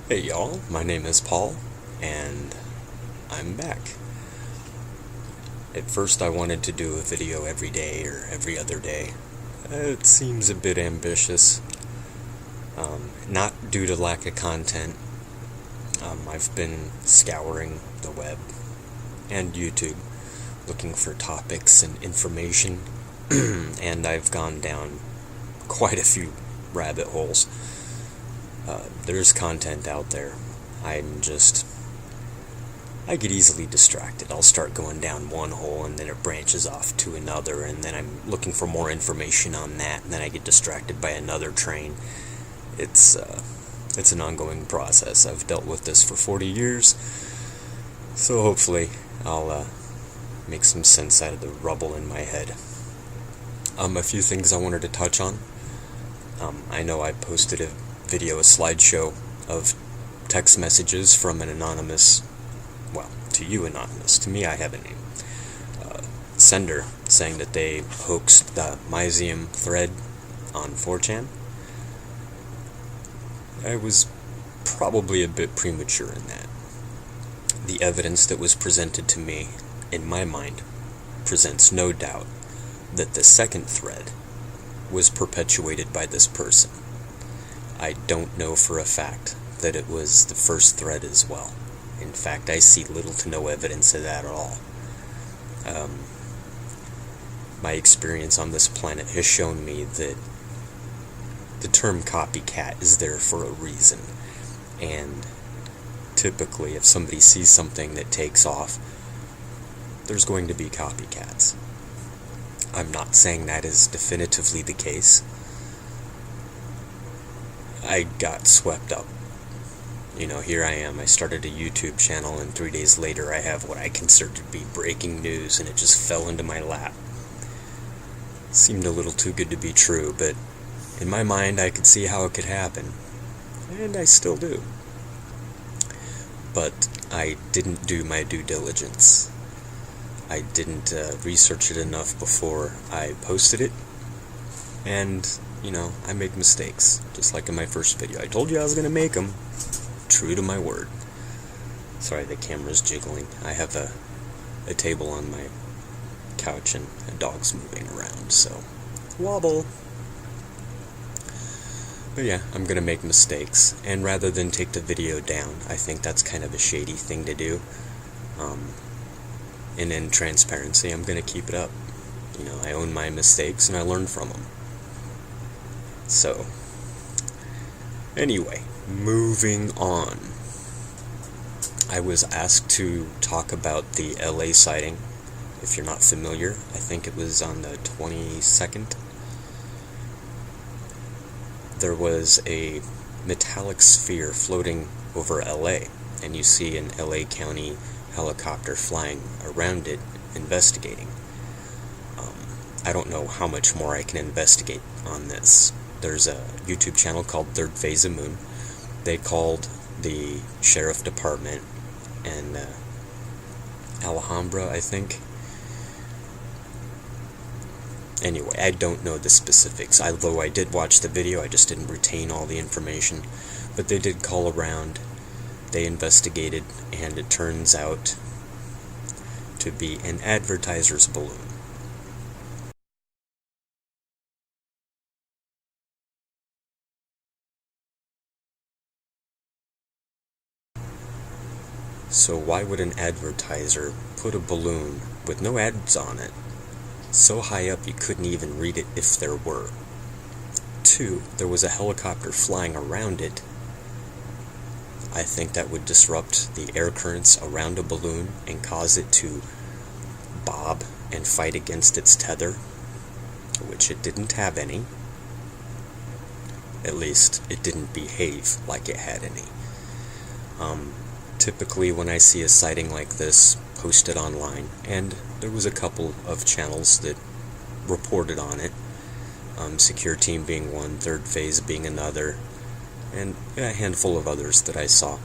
Hey y'all, my name is Paul, and I'm back. At first I wanted to do a video every day or every other day. It seems a bit ambitious, not due to lack of content. I've been scouring the web and YouTube looking for topics and information, and I've gone down quite a few rabbit holes. There's content out there. I get easily distracted. I'll start going down one hole and then it branches off to another, and then I'm looking for more information on that, and then I get distracted by another train. It's an ongoing process. I've dealt with this for 40 years, so hopefully I'll make some sense out of the rubble in my head. A few things I wanted to touch on. I know I posted a slideshow of text messages from an anonymous, well, to you anonymous, to me I have a name, sender, saying that they hoaxed the Myzium thread on 4chan. I was probably a bit premature in that. The evidence that was presented to me, in my mind, presents no doubt that the second thread was perpetuated by this person. I don't know for a fact that it was the first thread as well. In fact, I see little to no evidence of that at all. My experience on this planet has shown me that the term copycat is there for a reason. And typically, if somebody sees something that takes off, there's going to be copycats. I'm not saying that is definitively the case. I got swept up. Here I am. I started a YouTube channel, and 3 days later I have what I consider to be breaking news, and it just fell into my lap. Seemed a little too good to be true, but in my mind I could see how it could happen. And I still do. But I didn't do my due diligence. I didn't research it enough before I posted it. And, I make mistakes. Just like in my first video. I told you I was going to make them. True to my word. Sorry, the camera's jiggling. I have a table on my couch and a dog's moving around, so wobble. But yeah, I'm going to make mistakes. And rather than take the video down, I think that's kind of a shady thing to do. And in transparency, I'm going to keep it up. I own my mistakes and I learn from them. So, anyway, moving on. I was asked to talk about the LA sighting. If you're not familiar, I think it was on the 22nd. There was a metallic sphere floating over LA, and you see an LA County helicopter flying around it, investigating. I don't know how much more I can investigate on this. There's a YouTube channel called Third Phase of Moon. They called the sheriff department and Alhambra, I think. Anyway, I don't know the specifics. Although I did watch the video, I just didn't retain all the information. But they did call around. They investigated, and it turns out to be an advertiser's balloon. So why would an advertiser put a balloon with no ads on it so high up you couldn't even read it if there were? 2, there was a helicopter flying around it. I think that would disrupt the air currents around a balloon and cause it to bob and fight against its tether, which it didn't have any. At least, it didn't behave like it had any. Typically, when I see a sighting like this posted online, and there was a couple of channels that reported on it, Secure Team being one, Third Phase being another, and a handful of others that I saw.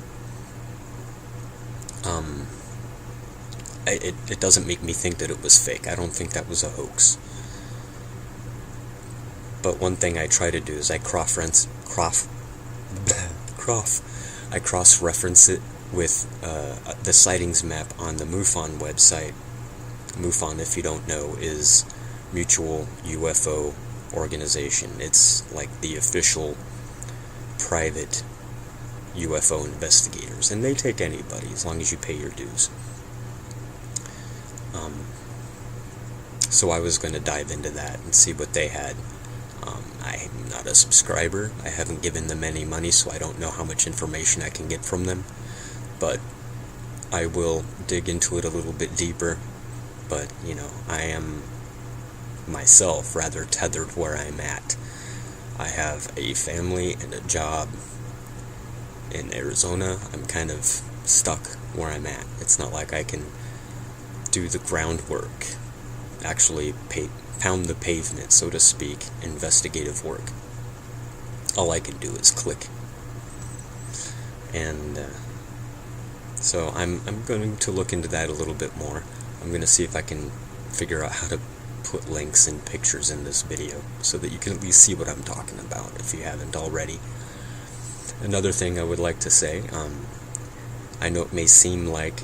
It doesn't make me think that it was fake. I don't think that was a hoax. But one thing I try to do is I I cross-reference it with the sightings map on the MUFON website. MUFON, if you don't know, is Mutual UFO Organization. It's like the official private UFO investigators, and they take anybody as long as you pay your dues. So I was going to dive into that and see what they had. I'm not a subscriber. I haven't given them any money, so I don't know how much information I can get from them. But I will dig into it a little bit deeper. But, I am myself rather tethered where I'm at. I have a family and a job in Arizona. I'm kind of stuck where I'm at. It's not like I can do the groundwork, actually pound the pavement, so to speak, investigative work. All I can do is click. And so I'm going to look into that a little bit more. I'm going to see if I can figure out how to put links and pictures in this video so that you can at least see what I'm talking about if you haven't already. Another thing I would like to say, I know it may seem like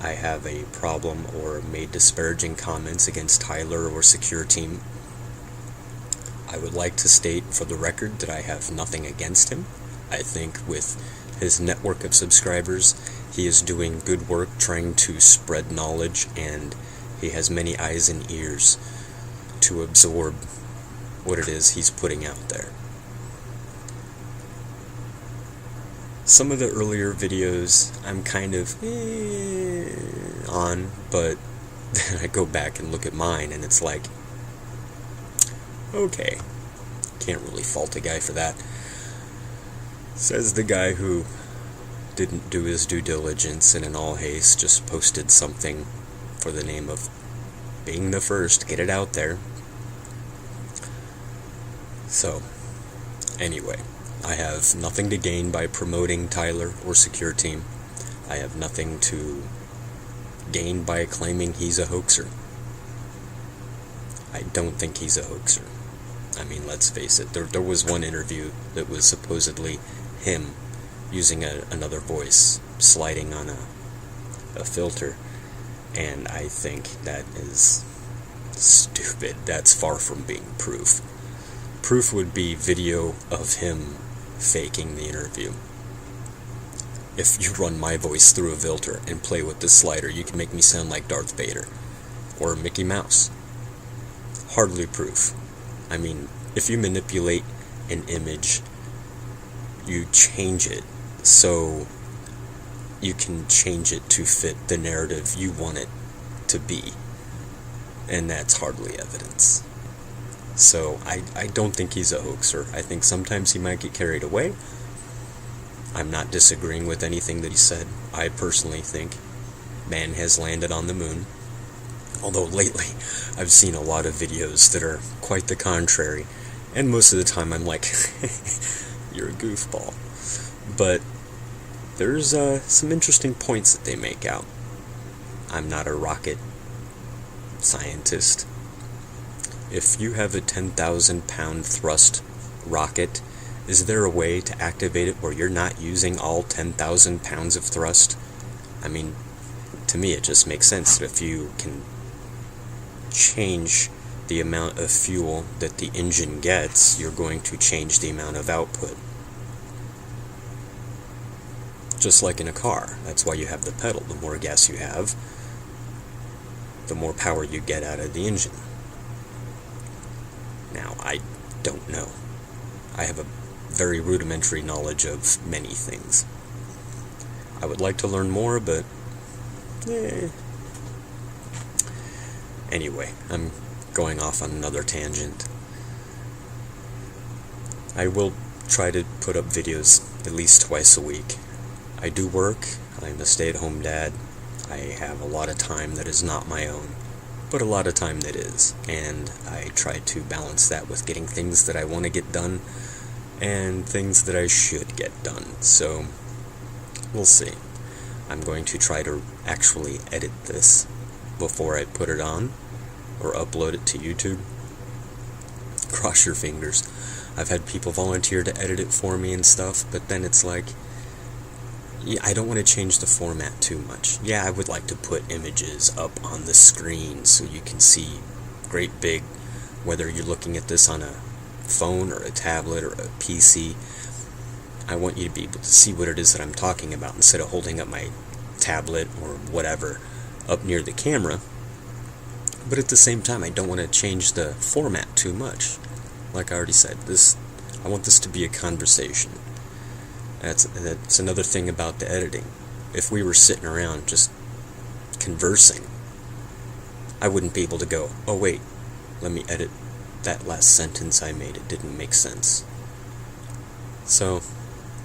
I have a problem or made disparaging comments against Tyler or Secure Team. I would like to state for the record that I have nothing against him. I think with his network of subscribers, he is doing good work trying to spread knowledge, and he has many eyes and ears to absorb what it is he's putting out there. Some of the earlier videos I'm kind of on, but then I go back and look at mine and it's like, okay, can't really fault a guy for that. Says the guy who didn't do his due diligence and in all haste just posted something for the name of being the first, get it out there. So, anyway, I have nothing to gain by promoting Tyler or Secure Team. I have nothing to gain by claiming he's a hoaxer. I don't think he's a hoaxer. I mean, let's face it, there was one interview that was supposedly him using another voice, sliding on a filter, and I think that is stupid. That's far from being proof. Proof would be video of him faking the interview. If you run my voice through a filter and play with this slider, you can make me sound like Darth Vader or Mickey Mouse. Hardly proof. I mean, if you manipulate an image, you change it so you can change it to fit the narrative you want it to be, and that's hardly evidence. So I don't think he's a hoaxer. I think sometimes he might get carried away. I'm not disagreeing with anything that he said. I personally think man has landed on the moon. Although lately I've seen a lot of videos that are quite the contrary. And most of the time I'm like, you're a goofball. But there's some interesting points that they make out. I'm not a rocket scientist. If you have a 10,000 pound thrust rocket, is there a way to activate it where you're not using all 10,000 pounds of thrust? I mean, to me it just makes sense that if you can change the amount of fuel that the engine gets, you're going to change the amount of output. Just like in a car. That's why you have the pedal. The more gas you have, the more power you get out of the engine. Now, I don't know. I have a very rudimentary knowledge of many things. I would like to learn more, but Anyway, I'm going off on another tangent. I will try to put up videos at least twice a week. I do work. I'm a stay-at-home dad. I have a lot of time that is not my own, but a lot of time that is, and I try to balance that with getting things that I want to get done and things that I should get done. So we'll see. I'm going to try to actually edit this before I put it on or upload it to YouTube. Cross your fingers. I've had people volunteer to edit it for me and stuff, but then it's like, I don't want to change the format too much. Yeah, I would like to put images up on the screen so you can see great big, whether you're looking at this on a phone or a tablet or a PC. I want you to be able to see what it is that I'm talking about instead of holding up my tablet or whatever up near the camera. But at the same time, I don't want to change the format too much. Like I already said, I want this to be a conversation. That's another thing about the editing. If we were sitting around just conversing, I wouldn't be able to go, oh wait, let me edit that last sentence I made. It didn't make sense. So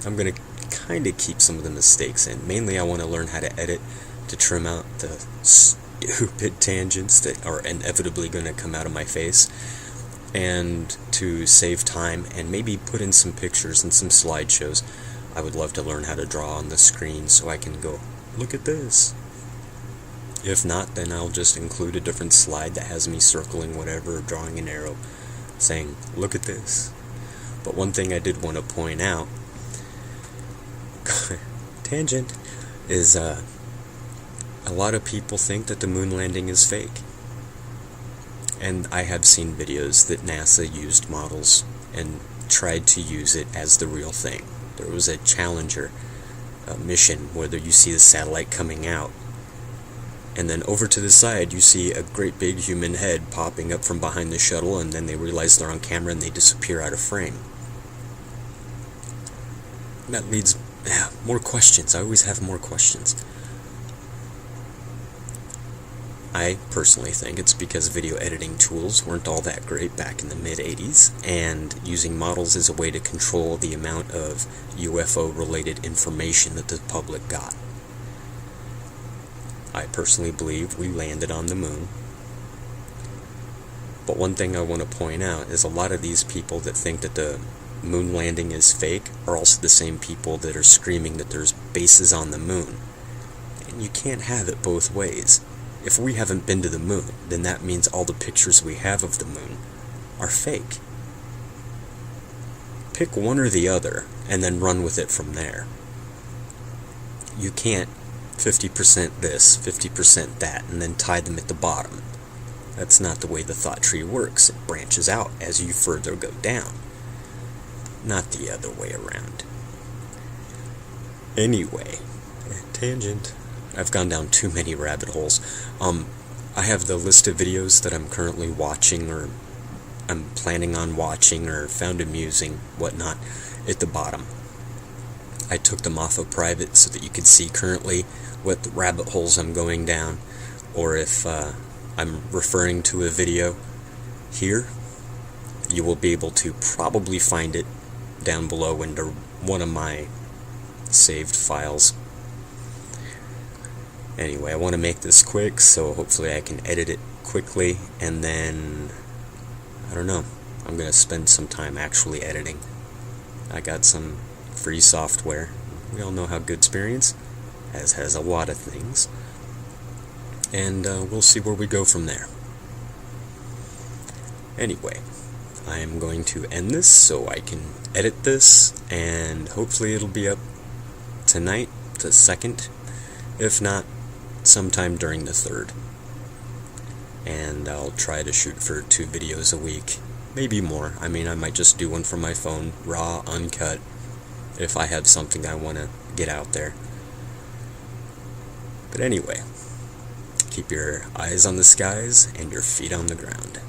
I'm going to kind of keep some of the mistakes in. Mainly I want to learn how to edit to trim out the stupid tangents that are inevitably going to come out of my face, and to save time and maybe put in some pictures and some slideshows. I would love to learn how to draw on the screen so I can go, look at this. If not, then I'll just include a different slide that has me circling whatever, or drawing an arrow, saying, look at this. But one thing I did want to point out, tangent, is a lot of people think that the moon landing is fake. And I have seen videos that NASA used models and tried to use it as the real thing. There was a Challenger mission where you see the satellite coming out, and then over to the side you see a great big human head popping up from behind the shuttle, and then they realize they're on camera and they disappear out of frame. And that leads more questions. I always have more questions. I personally think it's because video editing tools weren't all that great back in the mid-'80s, and using models is a way to control the amount of UFO-related information that the public got. I personally believe we landed on the moon. But one thing I want to point out is a lot of these people that think that the moon landing is fake are also the same people that are screaming that there's bases on the moon. And you can't have it both ways. If we haven't been to the moon, then that means all the pictures we have of the moon are fake. Pick one or the other, and then run with it from there. You can't 50% this, 50% that, and then tie them at the bottom. That's not the way the thought tree works. It branches out as you further go down, not the other way around. Anyway, tangent. I've gone down too many rabbit holes. I have the list of videos that I'm currently watching, or I'm planning on watching, or found amusing, whatnot, at the bottom. I took them off of private so that you could see currently what rabbit holes I'm going down, or if I'm referring to a video here, you will be able to probably find it down below under one of my saved files. Anyway, I want to make this quick, so hopefully I can edit it quickly, and then, I don't know, I'm going to spend some time actually editing. I got some free software. We all know how Goodsperience has a lot of things, and we'll see where we go from there. Anyway, I am going to end this so I can edit this, and hopefully it'll be up tonight, the 2nd, if not, sometime during the 3rd. And I'll try to shoot for 2 videos a week, maybe more. I mean, I might just do one from my phone, raw, uncut, if I have something I want to get out there. But anyway, keep your eyes on the skies and your feet on the ground.